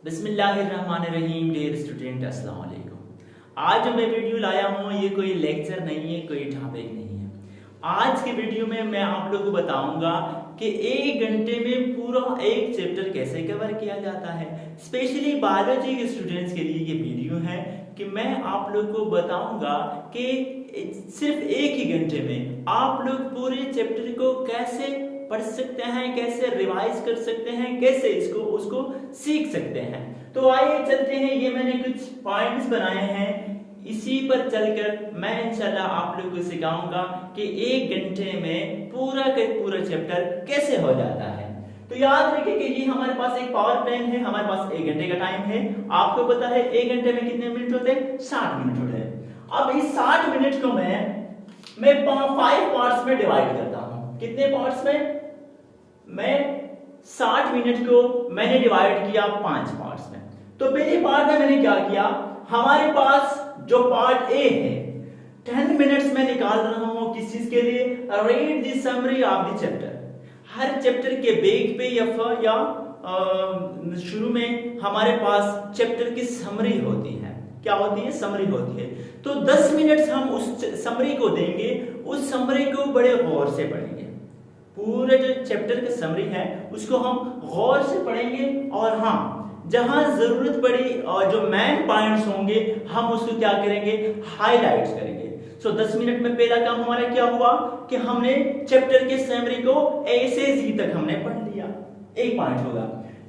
बिस्मिल्लाहिर्रहमानिर्रहीम। Dear student, अस्सलाम वालेकुम। आज जो मैं वीडियो लाया हूँ ये कोई लेक्चर नहीं है, कोई टॉपिक नहीं है। आज के वीडियो में मैं आप लोगों को बताऊंगा कि एक घंटे में पूरा एक चैप्टर कैसे कवर किया जाता है। स्पेशली बायोलॉजी के स्टूडेंट्स के लिए ये वीडियो है कि मैं आप लोग को बताऊंगा कि सिर्फ एक ही घंटे में आप लोग पूरे चैप्टर को कैसे पढ़ सकते हैं, कैसे रिवाइज कर सकते हैं, कैसे उसको सीख सकते हैं। तो आइए चलते हैं, ये मैंने कुछ पॉइंट्स बनाए हैं, इसी पर चलकर मैं इंशाल्लाह आप लोगों को सिखाऊंगा कि एक घंटे में पूरा का पूरा चैप्टर कैसे हो जाता है। तो याद रखिए कि ये हमारे पास एक पावर प्लान है, हमारे पास एक घंटे का टाइम है। आपको पता है एक घंटे में कितने मिनट होते हैं? 60 मिनट होते हैं। अब इस 60 मिनट को मैं 5 पार्ट्स में डिवाइड करता हूं। कितने पार्ट्स में? मैं 60 मिनट को मैंने डिवाइड किया 5 पार्ट्स में। तो पहले पार्ट में मैंने क्या किया, हमारे पास जो पार्ट ए है 10 मिनट्स में निकाल रहा हूं किस चीज के लिए? Read the summary of the chapter. Her chapter के बैक पे या शुरू में हमारे पास चैप्टर की समरी होती है। क्या होती है? समरी होती है। तो 10 मिनट्स हम उस समरी को देंगे, उस समरी को बड़े गौर से पढ़ेंगे। पूरे जो चैप्टर की समरी है उसको हम गौर से पढ़ेंगे और हाँ, जहां जरूरत पड़ी और जो मेन पॉइंट्स होंगे हम उसको क्या करेंगे? हाईलाइट्स करेंगे। सो 10 मिनट में पहला काम हमारा क्या हुआ कि हमने चैप्टर के समरी को ए से जी तक हमने पढ़ लिया। एक पॉइंट होगा।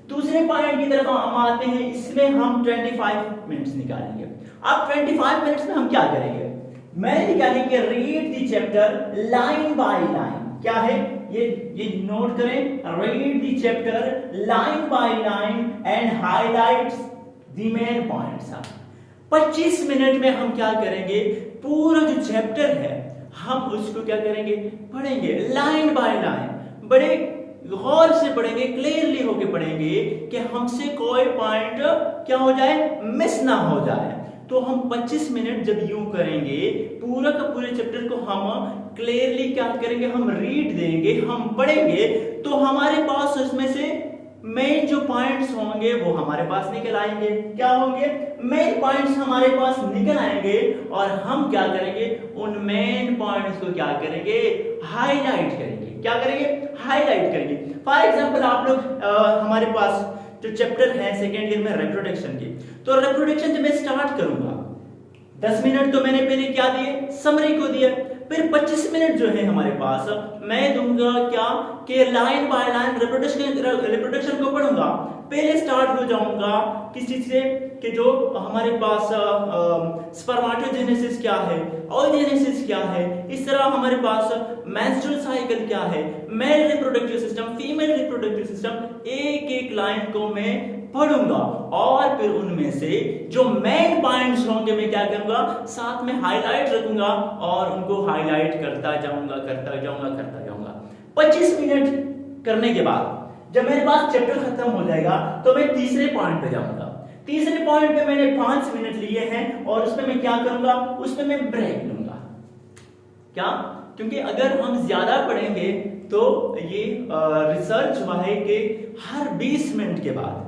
दूसरे पॉइंट की तरफ हम आते हैं, इसमें हम 25 मिनट्स निकालेंगे। अब 25 मिनट्स में हम क्या करेंगे? मैंने निकाली कि read the chapter line by line. क्या है ये नोट करें, read the chapter line by line and highlights the main points. 25 minute में हम क्या करेंगे? पूरा जो चैप्टर है हम उसको क्या करेंगे? पढ़ेंगे लाइन बाय लाइन, बड़े गौर से पढ़ेंगे, क्लियरली होके पढ़ेंगे कि हमसे कोई पॉइंट क्या हो जाए, मिस ना हो जाए। तो हम 25 मिनट जब यूं करेंगे, पूरा का पूरे चैप्टर को हम क्लियरली क्या करेंगे? हम रीड देंगे, हम पढ़ेंगे, तो हमारे पास उसमें से मेन जो पॉइंट्स होंगे वो हमारे पास निकल आएंगे। क्या होंगे? मेन पॉइंट्स हमारे पास निकल आएंगे और हम क्या करेंगे? उन मेन पॉइंट्स को क्या करेंगे? हाईलाइट करेंगे। क्या करेंगे? हाईलाइट करेंगे। फॉर एग्जांपल आप लोग हमारे पास जो चैप्टर है सेकेंड ईयर में रिप्रोडक्शन की, तो रिप्रोडक्शन जब मैं स्टार्ट करूंगा 10 मिनट तो मैंने पहले क्या दिए? समरी को दिया। फिर 25 मिनट जो है हमारे पास मैं दूंगा क्या कि लाइन बाय लाइन रिप्रोडक्शन को पढ़ूंगा। पहले स्टार्ट हो जाऊंगा किस चीज से कि जो हमारे पास स्पर्मेटोजेनेसिस क्या है, ओजेनेसिस क्या है, इस तरह हमारे पास मेंस्ट्रुअल साइकिल क्या है, male reproductive system, female reproductive system, एक एक लाइन को मैं पढ़ूंगा और फिर उनमें से जो मेन पॉइंट्स होंगे मैं क्या करूंगा? साथ में हाईलाइट रखूंगा और उनको हाईलाइट करता जाऊंगा 25 मिनट करने के बाद जब मेरे पास चैप्टर खत्म हो जाएगा तो मैं तीसरे पॉइंट पे जाऊंगा। तीसरे पॉइंट पे मैंने 5 मिनट लिए हैं और उसमें मैं क्या करूंगा? उसमें मैं ब्रेक लूंगा। क्या? क्योंकि अगर हम ज्यादा पढ़ेंगे तो ये रिसर्च हुआ है कि हर 20 मिनट के बाद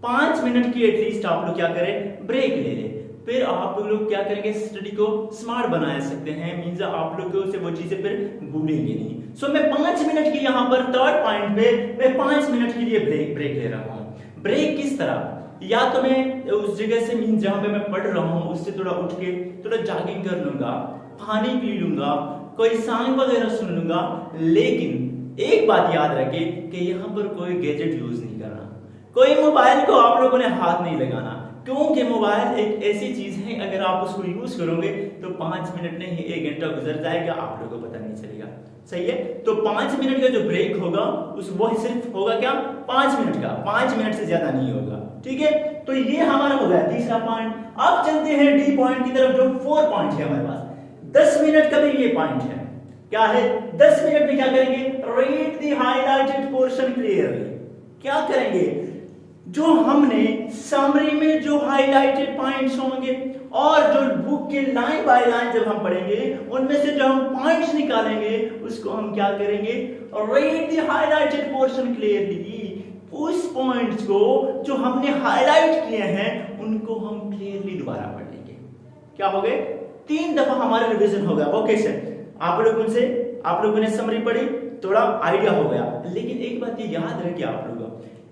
5 मिनट की एटलीस्ट आप लोग क्या करें? ब्रेक ले लें। फिर आप लोग क्या करेंगे? स्टडी को स्मार्ट बना सकते हैं। मींस आप लोगों से वो चीजें फिर भूलेंगे नहीं। सो मैं 5 मिनट की यहाँ पर थर्ड पॉइंट पे मैं 5 मिनट के लिए ब्रेक ले रहा हूँ। ब्रेक किस तरह? या तो मैं उस जगह से मींस जहां पे मैं पढ़ रहा हूँ उससे थोड़ा उठ के थोड़ा जॉगिंग कर लूंगा, पानी पी लूंगा, कोई सॉन्ग वगैरह सुन लूंगा। लेकिन एक बात याद रखें कि यहाँ पर कोई गैजेट यूज नहीं करना, कोई मोबाइल को आप लोगों ने हाथ नहीं लगाना, क्योंकि मोबाइल एक ऐसी चीज है अगर आप उसको यूज करोगे तो 5 मिनट नहीं 1 घंटा गुजर जाएगा, आप लोगों को पता नहीं चलेगा। सही है? तो 5 मिनट का जो ब्रेक होगा वो सिर्फ होगा क्या? 5 मिनट का, 5 मिनट से ज्यादा नहीं होगा। ठीक है? तो ये हमारा हो गया तीसरा पॉइंट। अब चलते हैं डी पॉइंट की तरफ, जो 4 पॉइंट है हमारे पास। 10 मिनट का भी ये पॉइंट है। क्या है? 10 मिनट में क्या करेंगे? Read the highlighted portion clearly. क्या करेंगे? जो हमने समरी में जो हाइलाइटेड पॉइंट्स होंगे और जो बुक के लाइन बाय लाइन जब हम पढ़ेंगे उनमें से जो हम पॉइंट्स निकालेंगे उसको हम क्या करेंगे? Read the highlighted portion clearly. उस पॉइंट्स को जो हमने हाईलाइट किए हैं उनको हम क्लियरली दोबारा पढ़ लेंगे। क्या हो गए? 3 दफा हमारा रिवीजन हो गया। वो कैसे? आप लोगों ने समरी पढ़ी, थोड़ा आइडिया हो गया। लेकिन एक बात ये याद रखिए आप लोग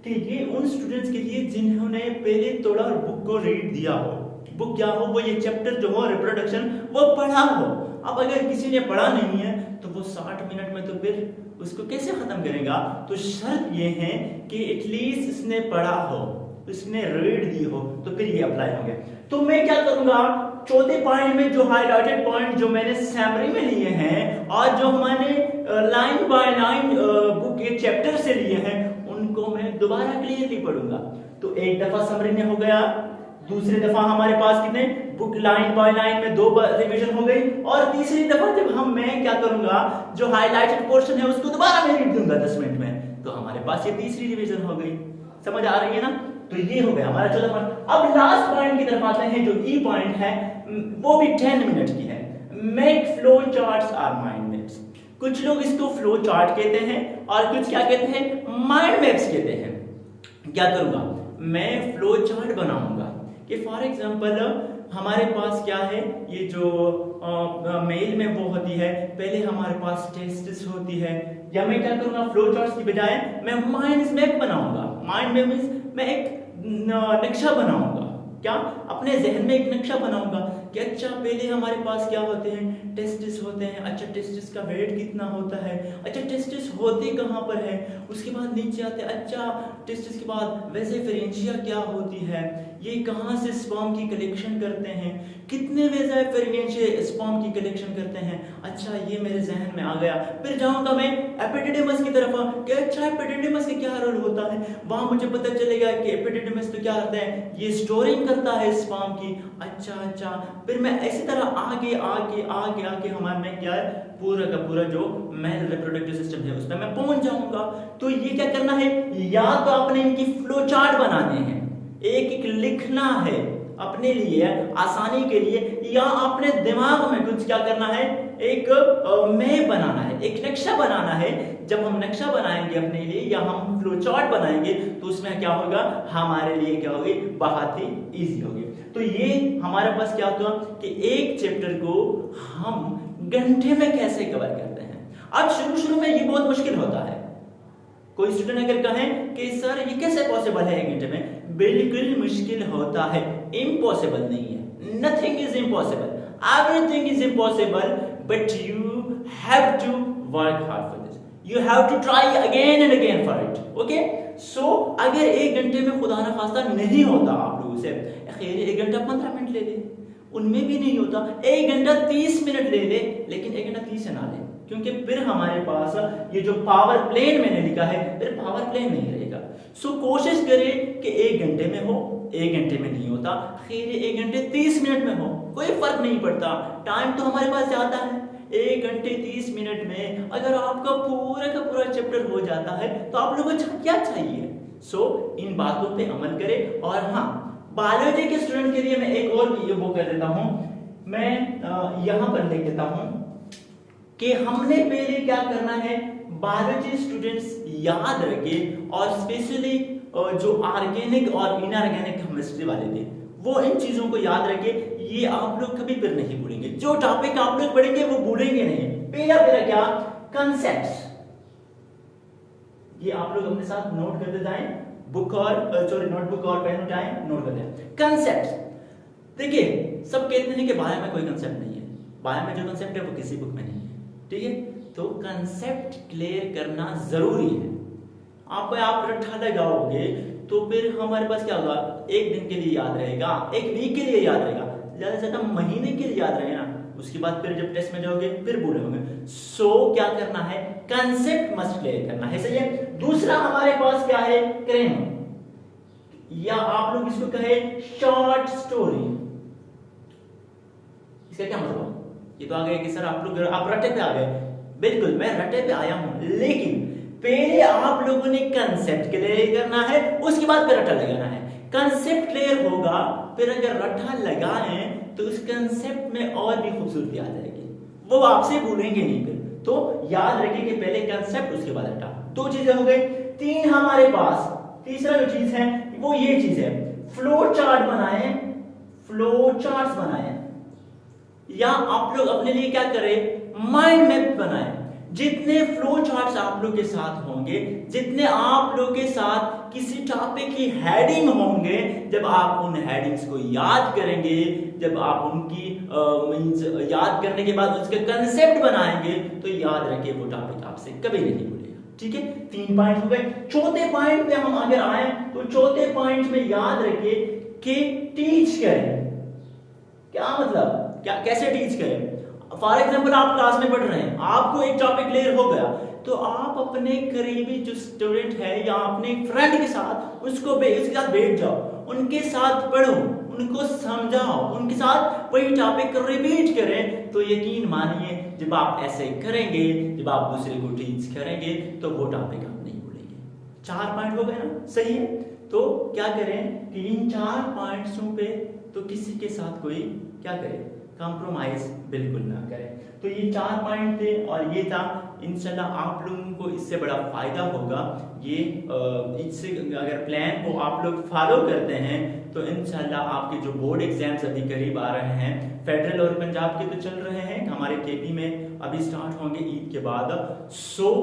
कि ये उन स्टूडेंट्स के लिए जिन्होंने पहले थोड़ा बुक को रीड दिया हो। बुक क्या हो? वो ये चैप्टर जो हो रिप्रोडक्शन वो पढ़ा हो। अब अगर किसी ने पढ़ा नहीं है तो वो 60 मिनट में तो फिर उसको कैसे खत्म करेगा? तो शर्त ये है कि एटलीस्ट इसने पढ़ा हो, इसने रीड दी हो, तो फिर ये अप्लाई होंगे। तो मैं क्या करूंगा, चौथे पॉइंट में जो हाईलाइटेड पॉइंट जो मैंने समरी में लिए हैं और जो हमारे लाइन बाय लाइन बुक के चैप्टर से लिए हैं उनको मैं दोबारा क्लियरली पढ़ूंगा। तो एक दफा समरी में हो गया, दूसरी दफा हमारे पास कितने बुक लाइन बाय लाइन में 2 बार रिवीजन हो गई, और तीसरी दफा जब मैं क्या करूंगा, जो हाईलाइटेड पोर्शन है उसको दोबारा मैं रीड दूंगा 10 मिनट में, तो हमारे पास ये तीसरी रिवीजन हो गई। समझ आ रही है ना? तो ये हो गया हमारा चौथा पॉइंट। अब लास्ट पॉइंट की तरफ आते हैं जो ई पॉइंट है, वो भी 10 मिनट की है। Make flow charts or mind maps. कुछ लोग इसको फ्लो चार्ट कहते हैं और कुछ क्या कहते हैं, माइंड मैप्स कहते हैं। क्या करूंगा मैं, फ्लो चार्ट बनाऊंगा कि फॉर एग्जांपल हमारे पास क्या है, ये जो मेल में वो होती है, पहले हमारे पास टेस्टिस होती है, या मैं क्या करूंगा फ्लो चार्ट्स की बजाय मैं माइंड मैप बनाऊंगा। माइंड मैप मींस मैं एक नक्शा बनाऊंगा। क्या? अपने जहन में एक नक्शा बनाऊंगा कि अच्छा पहले हमारे पास क्या होते हैं, टेस्टिस होते हैं। अच्छा टेस्टिस का वेट कितना होता है, अच्छा टेस्टिस होते कहाँ पर है, उसके बाद नीचे आते हैं, अच्छा टेस्टिस के बाद वेसेफरेंशिया क्या होती है, ये कहाँ से स्पर्म की कलेक्शन करते हैं, कितने वेसेफरेंशिया स्पर्म की कलेक्शन करते हैं। अच्छा ये मेरे जहन में आ गया। फिर जाऊंगा मैं एपिडिडिमस की तरफ कि अच्छा एपिडिडिमस का क्या रोल होता है, वहां मुझे पता चलेगा कि एपिडिडिमस तो क्या होता है, ये स्टोरिंग करता है स्पर्म की। अच्छा फिर मैं इसी तरह आगे हमारे में क्या है, पूरा का पूरा जो मेल रिप्रोडक्टिव सिस्टम है उसमें मैं पहुंच जाऊंगा। तो ये क्या करना है, या तो आपने इनकी फ्लो चार्ट बनाने हैं, एक एक लिखना है अपने लिए आसानी के लिए, या अपने दिमाग में कुछ क्या करना है, एक मैप बनाना है, एक नक्शा बनाना है। जब हम नक्शा बनाएंगे अपने लिए या हम फ्लो चार्ट बनाएंगे तो उसमें क्या होगा, हमारे लिए क्या होगी, बहुत ही इजी होगी। तो ये हमारे पास क्या होता है कि एक चैप्टर को हम घंटे में कैसे कवर करते हैं। अब शुरू में ये बहुत मुश्किल होता है। कोई स्टूडेंट अगर कहें कि सर ये कैसे पॉसिबल है 1 घंटे में, बिल्कुल मुश्किल होता है, इम्पॉसिबल नहीं है। Nothing is impossible, everything is impossible, but you have to work hard for this, you have to try again and again for it. Okay, so अगर 1 घंटे में खुदा ना खास्ता नहीं होता आप लोगों से, 1 घंटा 15 मिनट ले ले, उनमें भी नहीं होता, 1 घंटा 30 मिनट ले ले, लेकिन 1 घंटा 30 से ना ले, क्योंकि फिर हमारे पास ये जो पावर प्लेन मैंने लिखा है फिर पावर प्लेन नहीं रहेगा। सो कोशिश करें कि 1 घंटे में हो, 1 घंटे में नहीं होता, खैर 1 घंटे 30 मिनट में हो, कोई फर्क नहीं पड़ता, टाइम तो हमारे पास ज्यादा है। 1 घंटे 30 मिनट में अगर आपका पूरा का पूरा चैप्टर हो जाता है तो आप लोगों को क्या चाहिए। सो इन बातों पे अमल करें। और हाँ, बायोलॉजी के स्टूडेंट के लिए मैं एक और वो कर देता हूं, मैं यहां पर लिख देता हूं कि हमने पहले क्या करना है, बायोलॉजी स्टूडेंट्स याद रखे, और स्पेशली जो ऑर्गेनिक और इनऑर्गेनिक केमिस्ट्री वाले थे वो इन चीजों को याद रखे। ये आप लोग कभी फिर नहीं भूलेंगे, जो टॉपिक आप लोग पढ़ेंगे वो भूलेंगे नहीं। पहला क्या, कंसेप्ट्स, ये आप लोग अपने साथ नोट करते जाएं, बुक और सॉरी नोटबुक और पेन उठाएं, नोट करते हैं। कंसेप्ट्स, देखिए सब कहते हैं कि बायो में कोई कंसेप्ट नहीं है, बायो में जो कंसेप्ट है वो किसी बुक में नहीं है, ठीक है। तो कंसेप्ट क्लियर करना जरूरी है। आप रट्टा लगाओगे तो फिर हमारे पास क्या होगा, 1 दिन के लिए याद रहेगा, 1 वीक के लिए याद रहेगा, ज्यादा से ज्यादा महीने के लिए याद रहेगा, उसके बाद फिर जब टेस्ट में जाओगे फिर भूल होंगे। सो क्या करना है, कंसेप्ट मस्ट क्लियर करना है, सही है। दूसरा हमारे पास क्या है, क्रेम, या आप लोग इसको कहे शॉर्ट स्टोरी। इसका क्या मतलब, ये तो आ गया कि सर आप रट्टे पे आ गए। बिल्कुल मैं रट्टे पे आया हूं, लेकिन पहले आप लोगों ने कंसेप्ट क्लियर करना है, उसके बाद फिर रट्टा लगाना है। कंसेप्ट क्लियर होगा, फिर अगर रट्टा लगाएं तो उस कंसेप्ट में और भी खूबसूरती आ जाएगी, वो आपसे भूलेंगे नहीं फिर। तो याद रखिए कि पहले कंसेप्ट उसके बाद रट्टा, 2 चीजें हो गई। 3 हमारे पास तीसरा जो चीज है वो ये चीज है, फ्लो चार्ट बनाएं, फ्लो चार्ट्स बनाएं, या आप लोग अपने लिए क्या करें, माइंड मैप बनाएं। जितने फ्लो चार्ट्स आप लोग के साथ होंगे, जितने आप लोग के साथ किसी टॉपिक की हेडिंग होंगे, जब आप उन हेडिंग्स को याद करेंगे, जब आप उनकी मींस याद करने के बाद उसके कंसेप्ट बनाएंगे, तो याद रखिए वो टॉपिक आपसे कभी नहीं भूलेगा। ठीक है, 3 पॉइंट हो गए। चौथे पॉइंट पे हम अगर आए तो चौथे पॉइंट में याद रखिए कि टीच करें। क्या मतलब, क्या कैसे टीच करें? फॉर एग्जाम्पल आप क्लास में पढ़ रहे हैं, आपको एक टॉपिक क्लियर हो गया, तो आप अपने करीबी जो स्टूडेंट है या अपने फ्रेंड के साथ उसके साथ बैठ जाओ, उनके साथ पढ़ो, उनको समझाओ, उनके साथ वही टॉपिक रिपीट करें। तो यकीन मानिए जब आप ऐसे करेंगे, जब आप दूसरे को टीच करेंगे, तो वो टॉपिक आप नहीं भूलेंगे। 4 पॉइंट हो गए ना, सही है। तो क्या करें कि इन 4 पॉइंट्सों पे तो किसी के साथ कोई क्या करे, कॉम्प्रोमाइज बिल्कुल ना करें। तो ये 4 पॉइंट थे और ये था। इंशाल्लाह आप लोगों को इससे बड़ा फायदा होगा। ये इससे अगर प्लान को आप लोग फॉलो करते हैं तो इंशाल्लाह आपके जो बोर्ड एग्जाम्स अभी करीब आ रहे हैं, फेडरल और पंजाब के तो चल रहे हैं, हमारे केपी में अभी स्टार्ट होंगे ईद के बाद। सो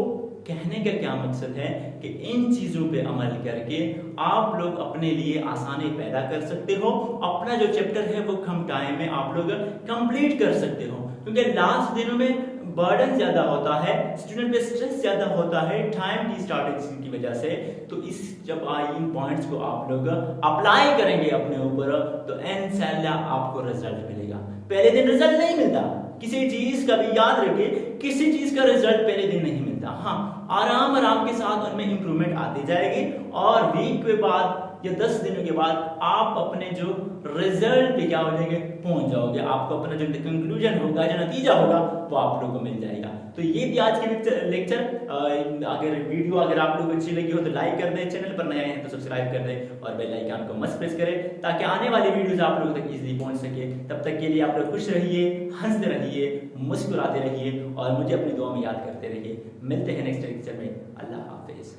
कहने का क्या मकसद है कि इन चीजों पे अमल करके आप लोग अपने लिए आसानी पैदा कर सकते हो, अपना जो चैप्टर है वो कम टाइम में आप लोग कंप्लीट कर सकते हो। क्योंकि लास्ट दिनों में बर्डन ज्यादा होता है, स्टूडेंट पे स्ट्रेस ज्यादा होता है टाइम की शॉर्टेज की वजह से। तो इस जब इन पॉइंट्स को आप लोग अप्लाई करेंगे अपने ऊपर, तो इंशाल्लाह आपको रिजल्ट मिलेगा। पहले दिन रिजल्ट नहीं मिलता किसी चीज का भी, याद रखिए किसी चीज का रिजल्ट पहले दिन नहीं मिलता। हाँ, आराम आराम के साथ उनमें इंप्रूवमेंट आती जाएगी और वीक के बाद या 10 दिनों के बाद आप अपने जो रिजल्ट पे क्या हो जाएंगे, पहुंच जाओगे। आपको अपना जो कंक्लूजन होगा, जो नतीजा होगा, वो आप लोगों को मिल जाएगा। तो ये भी आज के लेक्चर। अगर वीडियो अगर आप लोगों को अच्छी लगी हो तो लाइक कर दें, चैनल पर नया है तो सब्सक्राइब कर दें और बेल आइकन को मस्त प्रेस करें ताकि आने वाली वीडियोस आप लोगों तक इजीली पहुंच सके। तब तक के लिए आप लोग खुश रहिए, हंसते रहिए, मुस्कुराते रहिए और मुझे अपनी दुआ में याद करते रहिए। मिलते हैं नेक्स्ट लेक्चर में। अल्लाह हाफिज।